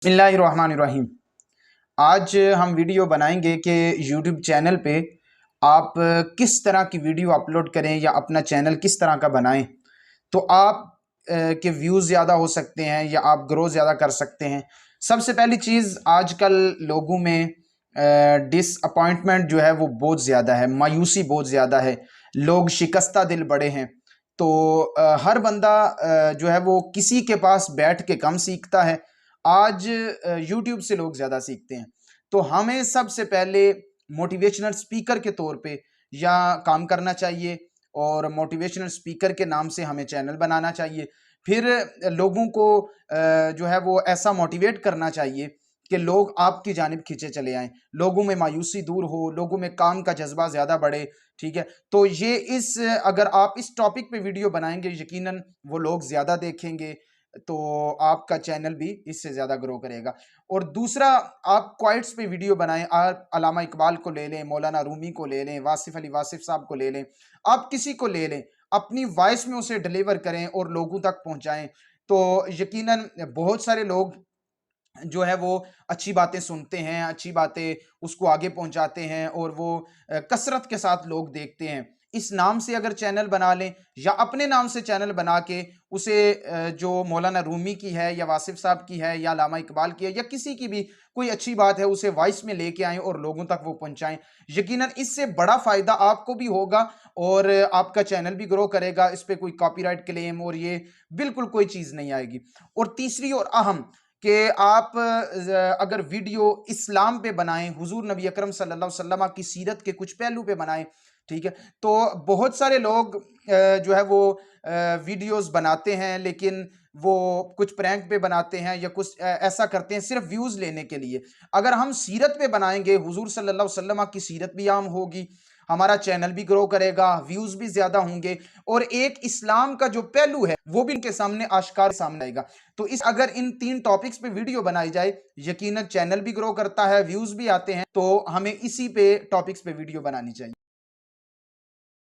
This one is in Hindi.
बिस्मिल्लाहिर्रहमानिर्रहीम। आज हम वीडियो बनाएंगे कि यूट्यूब चैनल पे आप किस तरह की वीडियो अपलोड करें या अपना चैनल किस तरह का बनाएं तो आप के व्यूज़ ज़्यादा हो सकते हैं या आप ग्रो ज़्यादा कर सकते हैं। सबसे पहली चीज़, आजकल लोगों में डिसअपॉइंटमेंट जो है वो बहुत ज़्यादा है, मायूसी बहुत ज़्यादा है, लोग शिकस्ता दिल बड़े हैं। तो हर बंदा जो है वो किसी के पास बैठ के कम सीखता है। आज यूट्यूब से लोग ज़्यादा सीखते हैं। तो हमें सबसे पहले मोटिवेशनल स्पीकर के तौर पे या काम करना चाहिए और मोटिवेशनल स्पीकर के नाम से हमें चैनल बनाना चाहिए। फिर लोगों को जो है वो ऐसा मोटिवेट करना चाहिए कि लोग आपकी जानिब खींचे चले आएँ, लोगों में मायूसी दूर हो, लोगों में काम का जज़्बा ज़्यादा बढ़े, ठीक है? तो ये अगर आप इस टॉपिक पे वीडियो बनाएँगे, यकीनन वो लोग ज़्यादा देखेंगे, तो आपका चैनल भी इससे ज़्यादा ग्रो करेगा। और दूसरा, आप क्वाइट्स पे वीडियो बनाएँ। आप अल्लामा इकबाल को ले लें, मौलाना रूमी को ले लें, वासिफ़ अली वासिफ़ साहब को ले लें, आप किसी को ले लें, अपनी वॉइस में उसे डिलीवर करें और लोगों तक पहुँचाएँ। तो यकीनन बहुत सारे लोग जो है वो अच्छी बातें सुनते हैं, अच्छी बातें उसको आगे पहुँचाते हैं और वो कसरत के साथ लोग देखते हैं। इस नाम से अगर चैनल बना लें या अपने नाम से चैनल बना के उसे जो मौलाना रूमी की है या वासिफ़ साहब की है या अल्लामा इकबाल की है या किसी की भी कोई अच्छी बात है, उसे वॉइस में लेके आएँ और लोगों तक वो पहुँचाएँ। यकीनन इससे बड़ा फ़ायदा आपको भी होगा और आपका चैनल भी ग्रो करेगा। इस पे कोई कॉपीराइट क्लेम और ये बिल्कुल कोई चीज़ नहीं आएगी। और तीसरी और अहम, कि आप अगर वीडियो इस्लाम पे बनाएं, हुजूर नबी अकरम सल्लल्लाहु अलैहि वसल्लम की सीरत के कुछ पहलू पे बनाएं, ठीक है? तो बहुत सारे लोग जो है वो वीडियोस बनाते हैं, लेकिन वो कुछ प्रैंक पे बनाते हैं या कुछ ऐसा करते हैं सिर्फ व्यूज लेने के लिए। अगर हम सीरत पे बनाएंगे, हुजूर सल्लल्लाहु अलैहि वसल्लम की सीरत भी आम होगी, हमारा चैनल भी ग्रो करेगा, व्यूज भी ज्यादा होंगे और एक इस्लाम का जो पहलू है वो भी इनके सामने आश्कार सामने आएगा। तो इस अगर इन 3 टॉपिक्स पे वीडियो बनाई जाए, यकीनन चैनल भी ग्रो करता है, व्यूज भी आते हैं। तो हमें इसी पे टॉपिक्स पे वीडियो बनानी चाहिए।